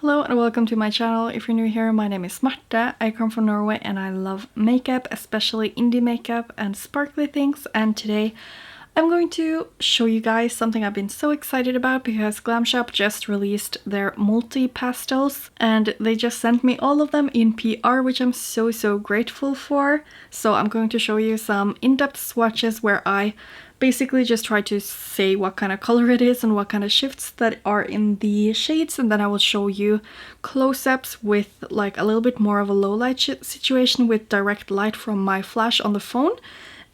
Hello and welcome to my channel. If you're new here, my name is Marte. I come from Norway and I love makeup, especially indie makeup and sparkly things. And today I'm going to show you guys something I've been so excited about because Glam Shop just released their multi-pastels and they just sent me all of them in PR, which I'm so grateful for. So I'm going to show you some in-depth swatches where I basically just try to say what kind of color it is and what kind of shifts that are in the shades, and then I will show you close-ups with like a little bit more of a low light situation with direct light from my flash on the phone.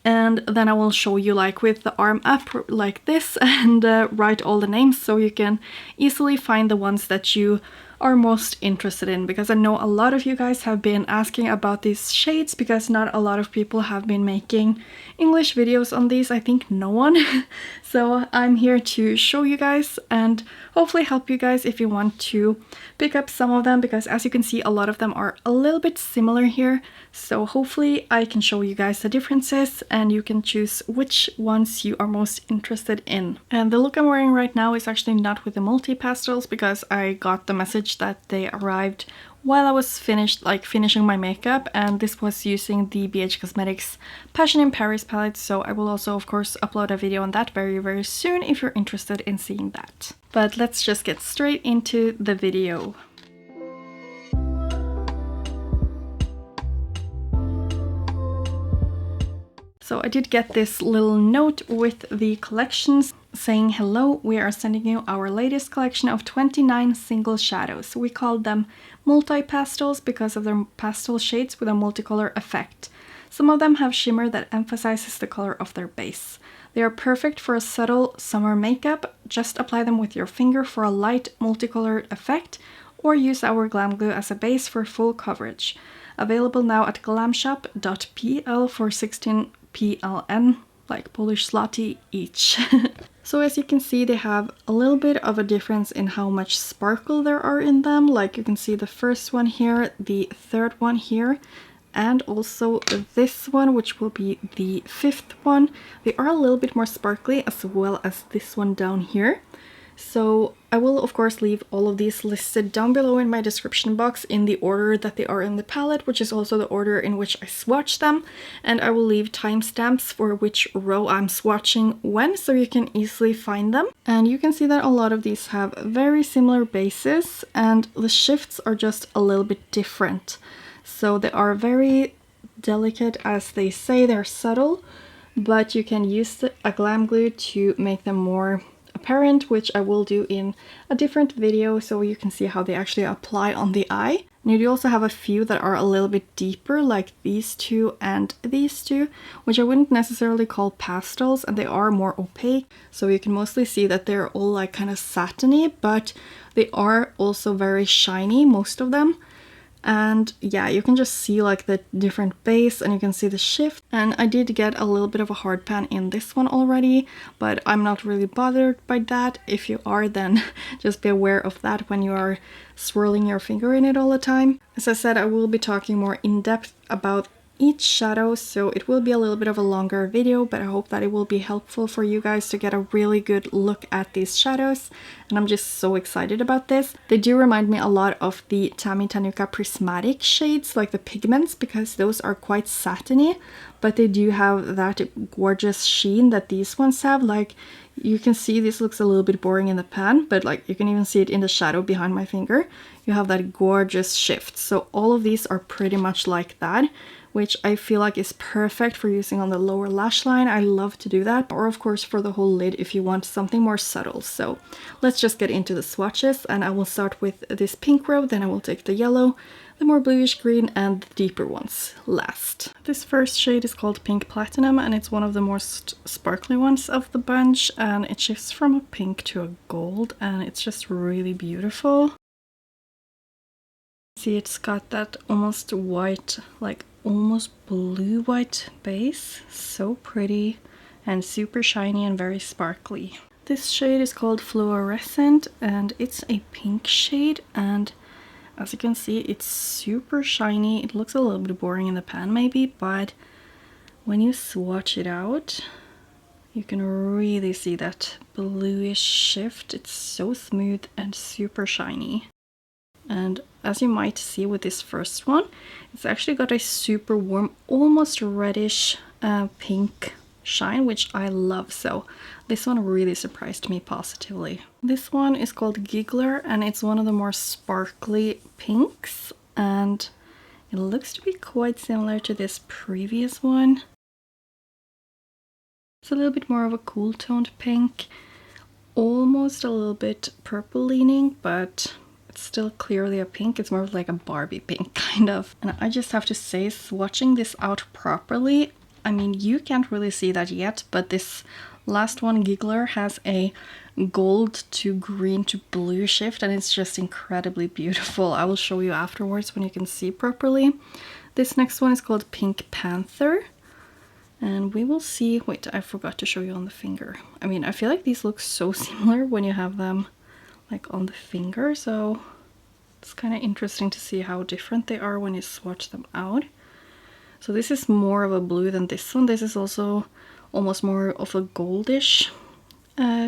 And then I will show you like with the arm up like this and write all the names so you can easily find the ones that you are most interested in, because I know a lot of you guys have been asking about these shades because not a lot of people have been making English videos on these. I think no one. So I'm here to show you guys and hopefully help you guys if you want to pick up some of them, because as you can see a lot of them are a little bit similar here. So hopefully I can show you guys the differences and you can choose which ones you are most interested in. And the look I'm wearing right now is actually not with the multi-pastels because I got the message that they arrived while I was finishing my makeup, and this was using the BH Cosmetics Passion in Paris palette, so I will also of course upload a video on that very soon if you're interested in seeing that. But let's just get straight into the video. So I did get this little note with the collections saying, hello, we are sending you our latest collection of 29 single shadows. We called them multi-pastels because of their pastel shades with a multicolor effect. Some of them have shimmer that emphasizes the color of their base. They are perfect for a subtle summer makeup. Just apply them with your finger for a light multicolored effect, or use our Glam Glue as a base for full coverage. Available now at glamshop.pl for 16 PLN, like Polish zloty each. So as you can see, they have a little bit of a difference in how much sparkle there are in them. Like you can see the first one here, the third one here, and also this one, which will be the fifth one. They are a little bit more sparkly, as well as this one down here. So I will of course leave all of these listed down below in my description box in the order that they are in the palette, which is also the order in which I swatch them, and I will leave timestamps for which row I'm swatching when, so you can easily find them. And you can see that a lot of these have very similar bases and the shifts are just a little bit different. So they are very delicate, as they say, they're subtle, but you can use a Glam Glue to make them more apparent, which I will do in a different video so you can see how they actually apply on the eye. And you do also have a few that are a little bit deeper, like these two and these two, which I wouldn't necessarily call pastels, and they are more opaque, so you can mostly see that they're all like kind of satiny, but they are also very shiny, most of them. And yeah, you can just see like the different base and you can see the shift. And I did get a little bit of a hard pan in this one already, but I'm not really bothered by that. If you are, then just be aware of that when you are swirling your finger in it all the time. As I said, I will be talking more in depth about each shadow, so it will be a little bit of a longer video, but I hope that it will be helpful for you guys to get a really good look at these shadows, and I'm just so excited about this. They do remind me a lot of the Tammy Tanuka prismatic shades, like the pigments, because those are quite satiny, but they do have that gorgeous sheen that these ones have. Like you can see this looks a little bit boring in the pan, but like you can even see it in the shadow behind my finger. You have that gorgeous shift. So all of these are pretty much like that, which I feel like is perfect for using on the lower lash line. I love to do that, or of course for the whole lid if you want something more subtle. So let's just get into the swatches, and I will start with this pink row, then I will take the yellow, the more bluish green, and the deeper ones last. This first shade is called Pink Platinum, and it's one of the most sparkly ones of the bunch, and it shifts from a pink to a gold, and it's just really beautiful. See, it's got that almost white, like almost blue white base. So pretty and super shiny and very sparkly. This shade is called Fluorescent, and it's a pink shade, and as you can see, it's super shiny. It looks a little bit boring in the pan maybe, but when you swatch it out, you can really see that bluish shift. It's so smooth and super shiny. And as you might see with this first one, it's actually got a super warm, almost reddish pink shine, which I love. So this one really surprised me positively. This one is called Giggler, and it's one of the more sparkly pinks, and it looks to be quite similar to this previous one. It's a little bit more of a cool toned pink, almost a little bit purple leaning, but it's still clearly a pink. It's more of like a Barbie pink kind of. And I just have to say, swatching this out properly, I mean, you can't really see that yet, but this last one, Giggler, has a gold to green to blue shift, and it's just incredibly beautiful. I will show you afterwards when you can see properly. This next one is called Pink Panther, and we will see. Wait, I forgot to show you on the finger. I mean, I feel like these look so similar when you have them like on the finger, so it's kind of interesting to see how different they are when you swatch them out. So this is more of a blue than this one. This is also almost more of a goldish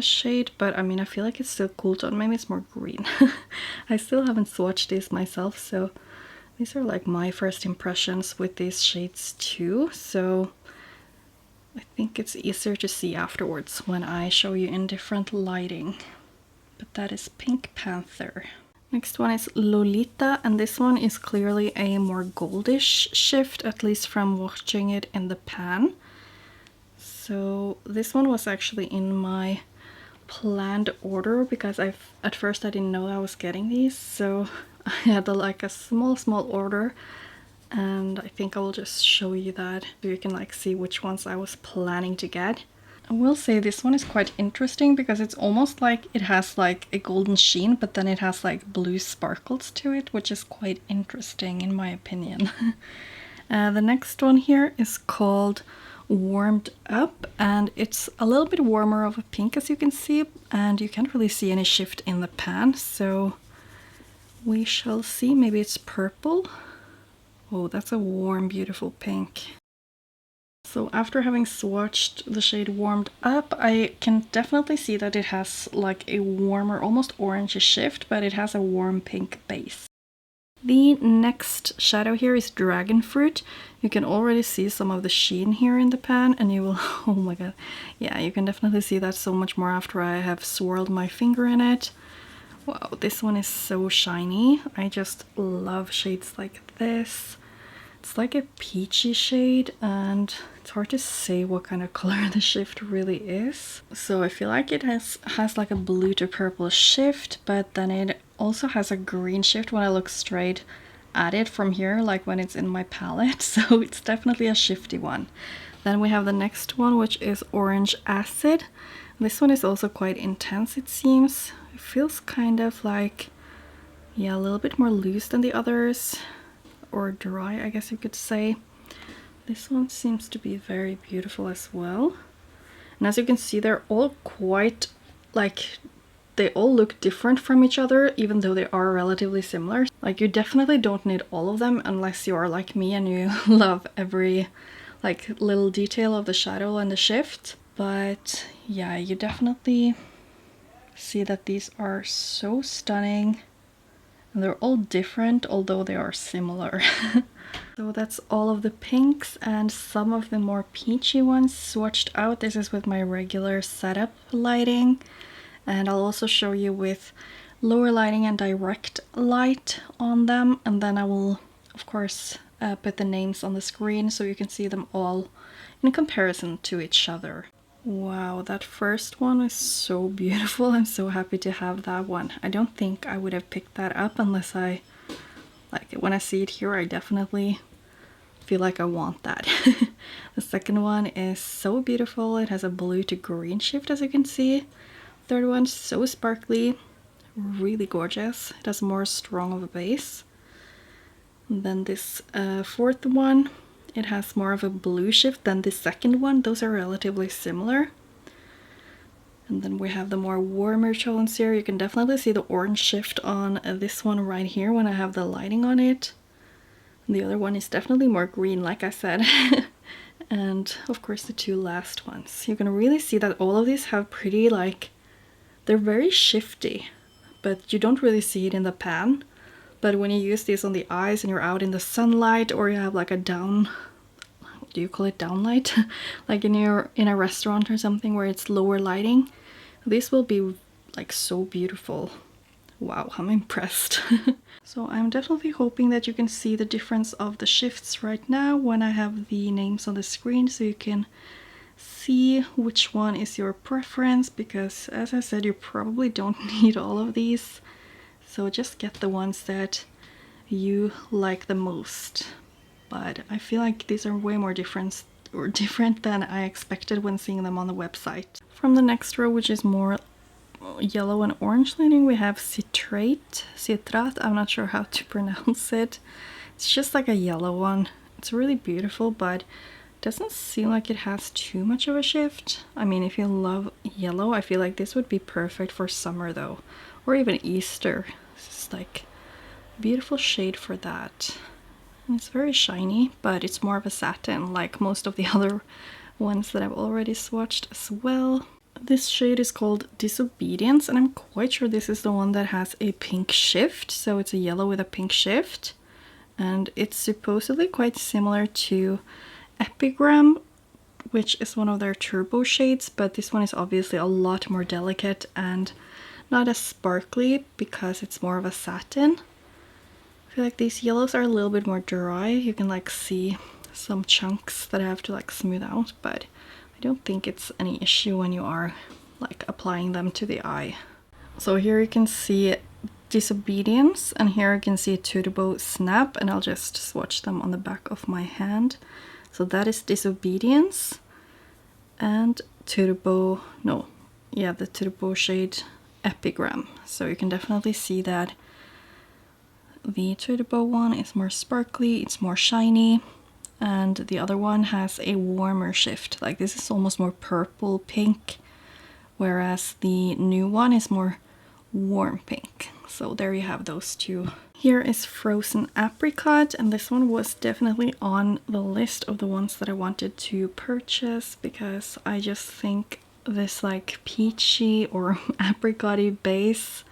shade, but I mean, I feel like it's still cool tone. Maybe it's more green. I still haven't swatched these myself, so these are like my first impressions with these shades too. So I think it's easier to see afterwards when I show you in different lighting. But that is Pink Panther. Next one is Lolita, and this one is clearly a more goldish shift, at least from watching it in the pan. So this one was actually in my planned order because at first I didn't know I was getting these, so I had like a small order, and I think I will just show you that so you can like see which ones I was planning to get. I will say this one is quite interesting because it's almost like it has like a golden sheen, but then it has like blue sparkles to it, which is quite interesting in my opinion. The next one here is called Warmed Up, and it's a little bit warmer of a pink, as you can see, and you can't really see any shift in the pan, so we shall see. Maybe it's purple. Oh, that's a warm, beautiful pink. So after having swatched the shade Warmed Up, I can definitely see that it has like a warmer, almost orangey shift, but it has a warm pink base. The next shadow here is Dragon Fruit. You can already see some of the sheen here in the pan, and you will, oh my god, yeah, you can definitely see that so much more after I have swirled my finger in it. Wow, this one is so shiny. I just love shades like this. It's like a peachy shade, and it's hard to say what kind of color the shift really is. So I feel like it has like a blue to purple shift, but then it also has a green shift when I look straight at it from here, like when it's in my palette. So it's definitely a shifty one. Then we have the next one, which is Orange Acid. This one is also quite intense, it seems. It feels kind of like, yeah, a little bit more loose than the others, or dry, I guess you could say. This one seems to be very beautiful as well. And as you can see, they're all quite, like, they all look different from each other, even though they are relatively similar. Like, you definitely don't need all of them unless you are like me and you love every, like, little detail of the shadow and the shift. But yeah, you definitely see that these are so stunning. And they're all different, although they are similar. So that's all of the pinks and some of the more peachy ones swatched out. This is with my regular setup lighting. And I'll also show you with lower lighting and direct light on them. And then I will, of course, put the names on the screen so you can see them all in comparison to each other. Wow, that first one is so beautiful. I'm so happy to have that one. I don't think I would have picked that up unless I, like, when I see it here, I definitely feel like I want that. The second one is so beautiful. It has a blue to green shift, as you can see. Third one, so sparkly, really gorgeous. It has more strong of a base. And then this fourth one, it has more of a blue shift than the second one. Those are relatively similar. And then we have the more warmer tones here. You can definitely see the orange shift on this one right here when I have the lighting on it. And the other one is definitely more green, like I said. And of course the two last ones. You can really see that all of these have pretty, like, they're very shifty, but you don't really see it in the pan. but when you use these on the eyes and you're out in the sunlight, or you have like a down, do you call it downlight? Like in a restaurant or something where it's lower lighting, this will be like so beautiful. Wow, I'm impressed. So I'm definitely hoping that you can see the difference of the shifts right now when I have the names on the screen, so you can see which one is your preference, because as I said, you probably don't need all of these, so just get the ones that you like the most. But I feel like these are way more different than I expected when seeing them on the website. From the next row, which is more yellow and orange leaning, we have Citrate, I'm not sure how to pronounce it. It's just like a yellow one. It's really beautiful, but doesn't seem like it has too much of a shift. I mean, if you love yellow, I feel like this would be perfect for summer though, or even Easter. This is like a beautiful shade for that. And it's very shiny, but it's more of a satin like most of the other ones that I've already swatched as well. This shade is called Disobedience, and I'm quite sure this is the one that has a pink shift, so it's a yellow with a pink shift, and it's supposedly quite similar to Epigram, which is one of their turbo shades, but this one is obviously a lot more delicate and not as sparkly because it's more of a satin. I feel like these yellows are a little bit more dry. You can like see some chunks that I have to like smooth out, but I don't think it's any issue when you are like applying them to the eye. So here you can see Disobedience, and here you can see Turbo Snap, and I'll just swatch them on the back of my hand. So that is Disobedience, and the Turbo shade Epigram. So you can definitely see that the Turbo one is more sparkly, it's more shiny, and the other one has a warmer shift. Like this is almost more purple pink, whereas the new one is more warm pink. So there you have those two. Here is Frozen Apricot, and this one was definitely on the list of the ones that I wanted to purchase, because I just think this like peachy or apricot-y base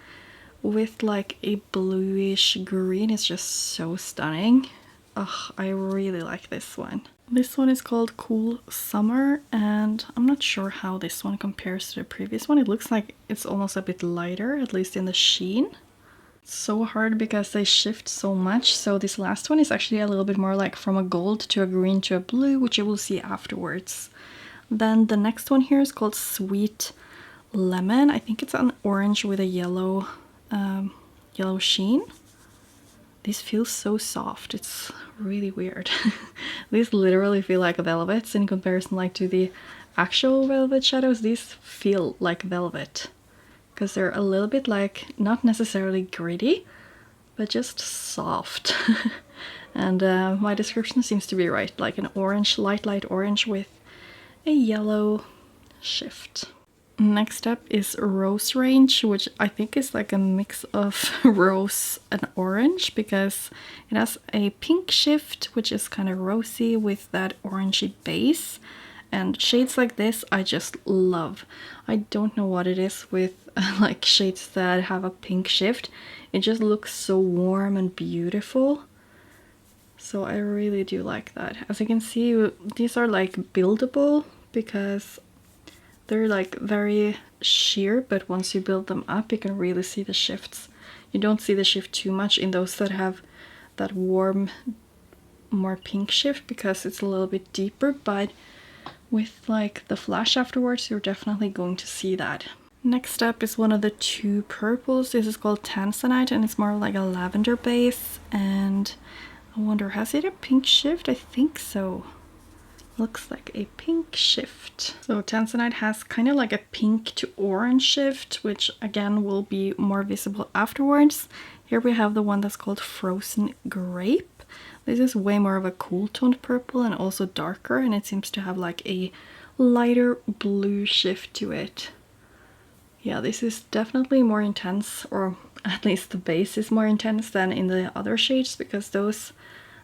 with like a bluish green is just so stunning. Ugh, I really like this one. This one is called Cool Summer, and I'm not sure how this one compares to the previous one. It looks like it's almost a bit lighter, at least in the sheen. It's so hard because they shift so much. So this last one is actually a little bit more like from a gold to a green to a blue, which you will see afterwards. Then the next one here is called Sweet Lemon. I think it's an orange with a yellow sheen. This feels so soft. It's really weird. These literally feel like velvets in comparison like to the actual velvet shadows. These feel like velvet because they're a little bit like, not necessarily gritty, but just soft. And my description seems to be right, like an orange, light orange with a yellow shift. Next up is Roserange, which I think is like a mix of rose and orange, because it has a pink shift, which is kind of rosy with that orangey base. And shades like this I just love. I don't know what it is with like shades that have a pink shift. It just looks so warm and beautiful. So I really do like that. As you can see, these are like buildable because they're like very sheer, but once you build them up, you can really see the shifts. You don't see the shift too much in those that have that warm, more pink shift because it's a little bit deeper, but with like the flash afterwards, you're definitely going to see that. Next up is one of the two purples. This is called Tanzanite, and it's more like a lavender base. And I wonder, has it a pink shift? I think so. Looks like a pink shift. So Tanzanite has kind of like a pink to orange shift, which again will be more visible afterwards. Here we have the one that's called Frozen Grape. This is way more of a cool toned purple and also darker, and it seems to have like a lighter blue shift to it. Yeah, this is definitely more intense, or at least the base is more intense than in the other shades, because those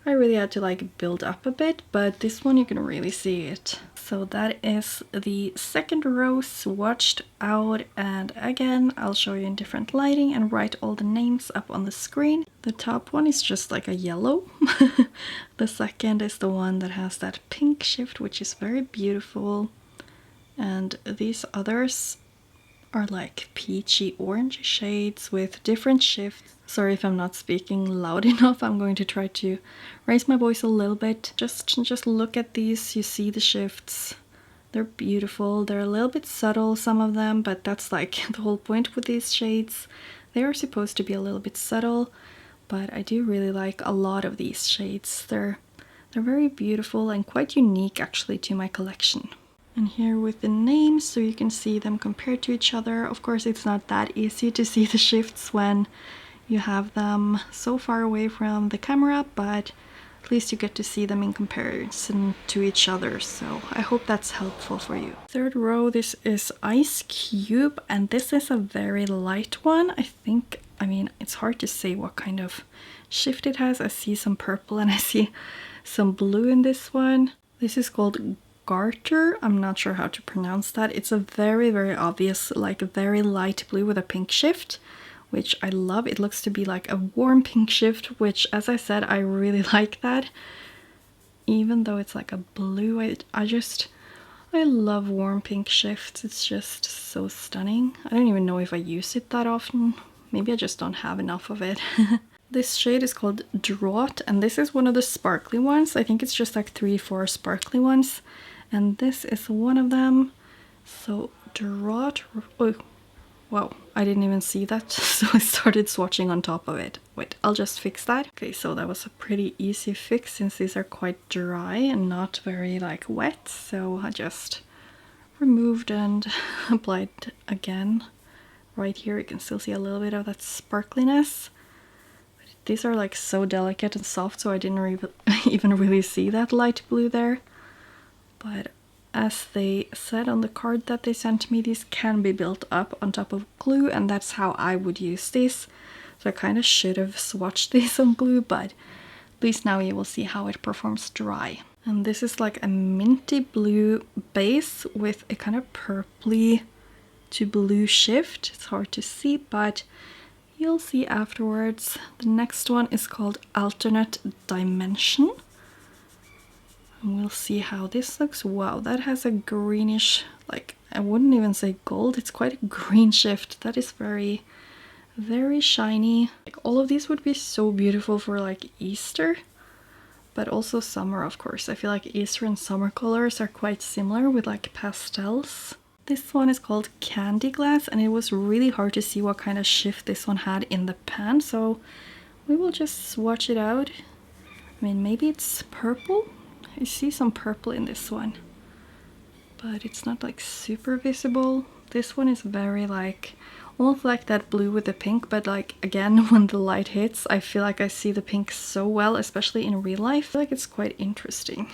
I really had to like build up a bit, but this one you can really see it. So that is the second row swatched out, and again I'll show you in different lighting and write all the names up on the screen. The top one is just like a yellow. The second is the one that has that pink shift, which is very beautiful, and these others are like peachy orange shades with different shifts. Sorry if I'm not speaking loud enough. I'm going to try to raise my voice a little bit. Just look at these. You see the shifts. They're beautiful. They're a little bit subtle, some of them, but that's like the whole point with these shades. They are supposed to be a little bit subtle, but I do really like a lot of these shades. They're very beautiful and quite unique actually to my collection. And here with the names, so you can see them compared to each other. Of course, it's not that easy to see the shifts when you have them so far away from the camera, but at least you get to see them in comparison to each other. So I hope that's helpful for you. Third row, this is Ice Cube, and this is a very light one. I mean, it's hard to say what kind of shift it has. I see some purple and I see some blue in this one. This is called Garter. I'm not sure how to pronounce that. It's a very, very obvious, like a very light blue with a pink shift, which I love. It looks to be like a warm pink shift, which, as I said, I really like that. Even though it's like a blue, I love warm pink shifts. It's just so stunning. I don't even know if I use it that often. Maybe I just don't have enough of it. This shade is called Draught, and this is one of the sparkly ones. I think it's just like 3-4 sparkly ones, and this is one of them. So Draught. Oh, wow, I didn't even see that, so I started swatching on top of it. Wait, I'll just fix that. Okay, so that was a pretty easy fix since these are quite dry and not very like wet. So I just removed and applied again. Right here you can still see a little bit of that sparkliness. These are like so delicate and soft, so I didn't even really see that light blue there. But as they said on the card that they sent me, these can be built up on top of glue, and that's how I would use these. So I kind of should have swatched these on glue, but at least now you will see how it performs dry. And this is like a minty blue base with a kind of purpley to blue shift. It's hard to see, but you'll see afterwards. The next one is called Alternate Dimension. And we'll see how this looks. Wow, that has a greenish, like, I wouldn't even say gold. It's quite a green shift. That is very, very shiny. Like, all of these would be so beautiful for like Easter, but also summer, of course. I feel like Easter and summer colors are quite similar with like pastels. This one is called Candy Glass, and it was really hard to see what kind of shift this one had in the pan, so we will just swatch it out. I mean, maybe it's purple. I see some purple in this one, but it's not like super visible. This one is very like, almost like that blue with the pink, but like again, when the light hits, I feel like I see the pink so well, especially in real life. I feel like it's quite interesting.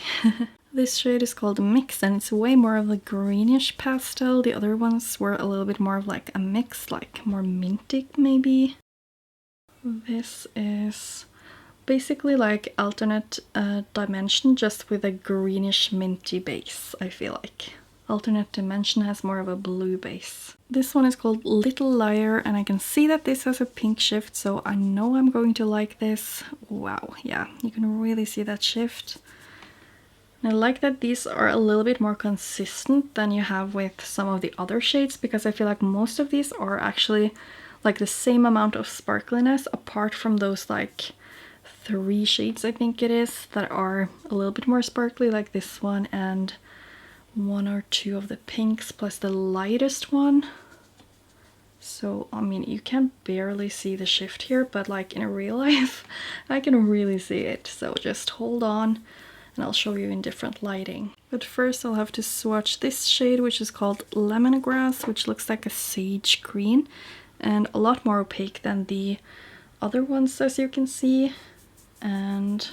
This shade is called Mix, and it's way more of a greenish pastel. The other ones were a little bit more of like a mix, like more minty maybe. This is basically like Alternate Dimension, just with a greenish minty base, I feel like. Alternate Dimension has more of a blue base. This one is called Little Liar, and I can see that this has a pink shift, so I know I'm going to like this. Wow, yeah, you can really see that shift. And I like that these are a little bit more consistent than you have with some of the other shades, because I feel like most of these are actually like the same amount of sparkliness, apart from those like 3 shades, I think it is, that are a little bit more sparkly, like this one and 1 or 2 of the pinks, plus the lightest one. So, I mean, you can barely see the shift here, but like in real life, I can really see it. So just hold on, and I'll show you in different lighting. But first I'll have to swatch this shade, which is called Lemongrass, which looks like a sage green and a lot more opaque than the other ones, as you can see. And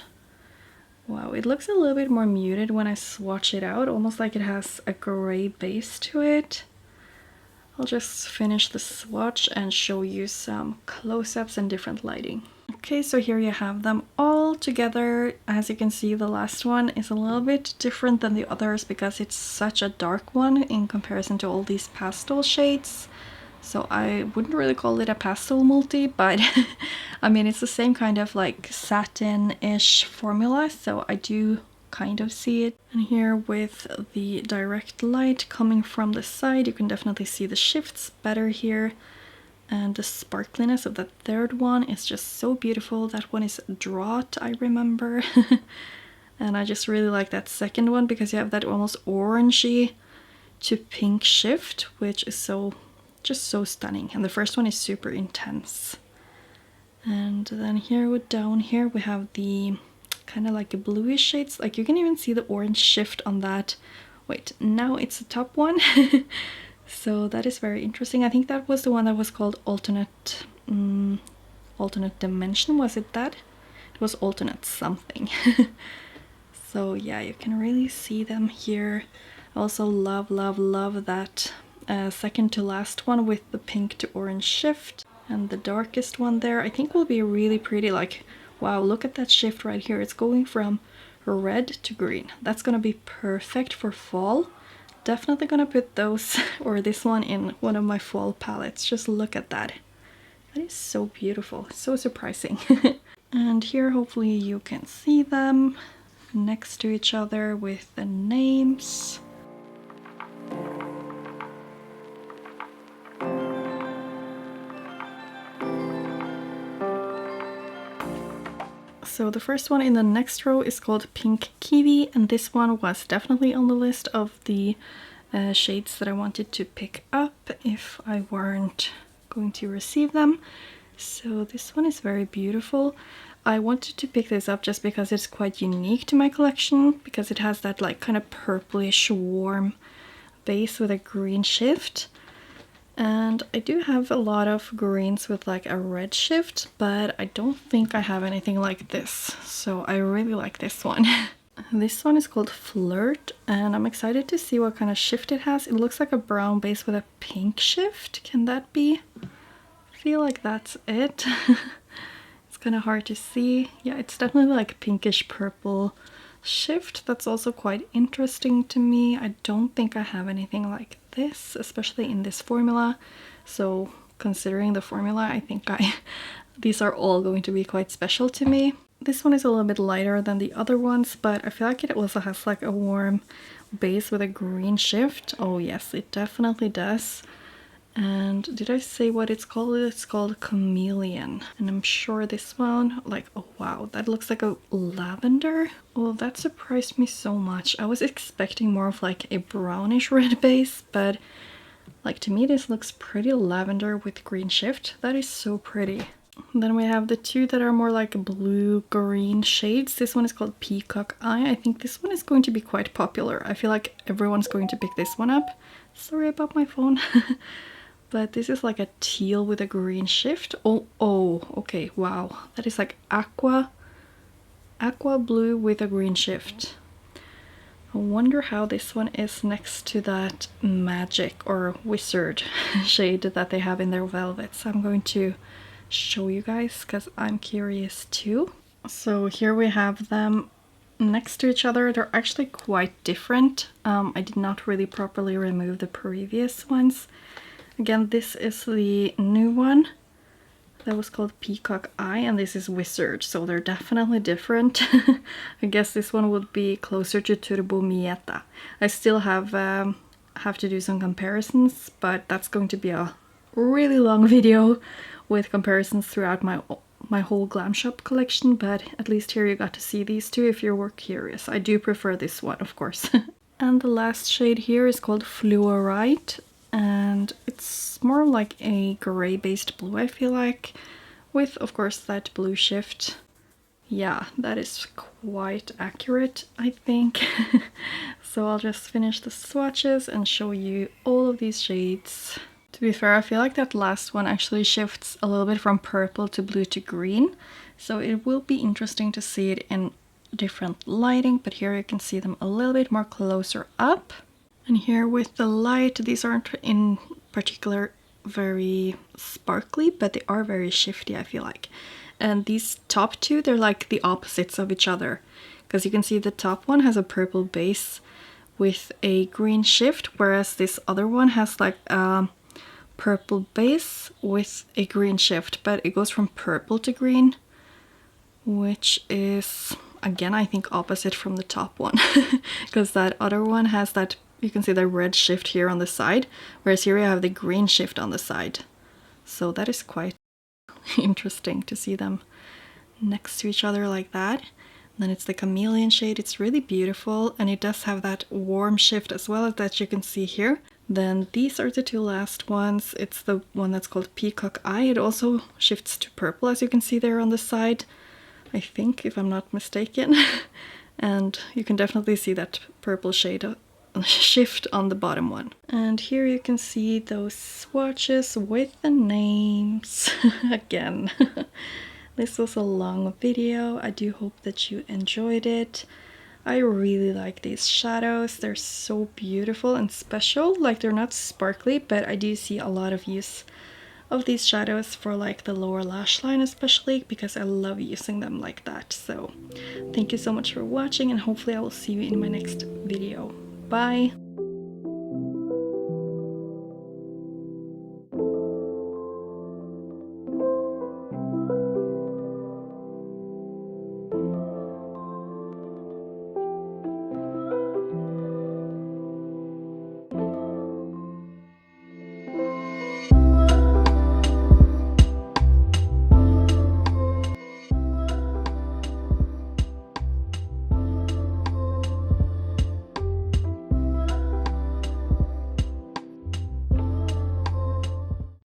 wow, it looks a little bit more muted when I swatch it out, almost like it has a gray base to it. I'll just finish the swatch and show you some close-ups and different lighting. Okay, so here you have them all together. As you can see, the last one is a little bit different than the others because it's such a dark one in comparison to all these pastel shades. So I wouldn't really call it a pastel multi, but I mean, it's the same kind of like satin-ish formula, so I do kind of see it. And here with the direct light coming from the side, you can definitely see the shifts better here. And the sparkliness of the third one is just so beautiful. That one is Draught, I remember. And I just really like that second one because you have that almost orangey to pink shift, which is just so stunning. And the first one is super intense. And then here down here we have the kind of like a bluish shades. Like you can even see the orange shift on that. Wait, now it's the top one. So that is very interesting. I think that was the one that was called alternate dimension. Was it that? It was alternate something. So yeah, you can really see them here. I also love that second to last one with the pink to orange shift. And the darkest one there I think will be really pretty. Like, wow, look at that shift right here. It's going from red to green. That's gonna be perfect for fall. Definitely gonna put those or this one in one of my fall palettes. Just look at that. That is so beautiful, so surprising. And here hopefully you can see them next to each other with the names. So the first one in the next row is called Pink Kiwi, and this one was definitely on the list of the shades that I wanted to pick up if I weren't going to receive them. So this one is very beautiful. I wanted to pick this up just because it's quite unique to my collection, because it has that like kind of purplish warm base with a green shift. And I do have a lot of greens with like a red shift, but I don't think I have anything like this. So I really like this one. This one is called Flirt, and I'm excited to see what kind of shift it has. It looks like a brown base with a pink shift. Can that be? I feel like that's it. It's kind of hard to see. Yeah, it's definitely like pinkish purple shift. That's also quite interesting to me. I don't think I have anything like this, especially in this formula. So considering the formula, I think these are all going to be quite special to me. This one is a little bit lighter than the other ones, but I feel like it also has like a warm base with a green shift. Oh yes, it definitely does. And did I say what it's called? It's called Chameleon. And I'm sure this one, like, oh wow, that looks like a lavender. Well, that surprised me so much. I was expecting more of like a brownish red base, but like to me this looks pretty lavender with green shift. That is so pretty. Then we have the two that are more like blue-green shades. This one is called Peacock Eye. I think this one is going to be quite popular. I feel like everyone's going to pick this one up. Sorry about my phone. But this is like a teal with a green shift. Oh, okay, wow. That is like aqua blue with a green shift. I wonder how this one is next to that magic or wizard shade that they have in their velvets. I'm going to show you guys because I'm curious too. So here we have them next to each other. They're actually quite different. I did not really properly remove the previous ones. Again, this is the new one that was called Peacock Eye, and this is Wizard, so they're definitely different. I guess this one would be closer to Turbo Mieta. I still have to do some comparisons, but that's going to be a really long video with comparisons throughout my whole Glam Shop collection, but at least here you got to see these two if you were curious. I do prefer this one, of course. And the last shade here is called Fluorite, and it's more like a gray-based blue, I feel like, with, of course, that blue shift. Yeah, that is quite accurate, I think. So I'll just finish the swatches and show you all of these shades. To be fair, I feel like that last one actually shifts a little bit from purple to blue to green, so it will be interesting to see it in different lighting, but here you can see them a little bit more closer up. And here with the light, these aren't in particular very sparkly, but they are very shifty, I feel like. And these top two, they're like the opposites of each other. Because you can see the top one has a purple base with a green shift, whereas this other one has like a purple base with a green shift, but it goes from purple to green, which is, again, I think opposite from the top one. Because that other one has that, you can see the red shift here on the side, whereas here you have the green shift on the side. So that is quite interesting to see them next to each other like that. And then it's the chameleon shade. It's really beautiful, and it does have that warm shift as well, that you can see here. Then these are the two last ones. It's the one that's called Peacock Eye. It also shifts to purple, as you can see there on the side, I think, if I'm not mistaken. And you can definitely see that purple shade shift on the bottom one. And here you can see those swatches with the names again. This was a long video. I do hope that you enjoyed it. I really like these shadows. They're so beautiful and special. Like, they're not sparkly, but I do see a lot of use of these shadows for like the lower lash line, especially because I love using them like that. So thank you so much for watching, and hopefully I will see you in my next video. Bye!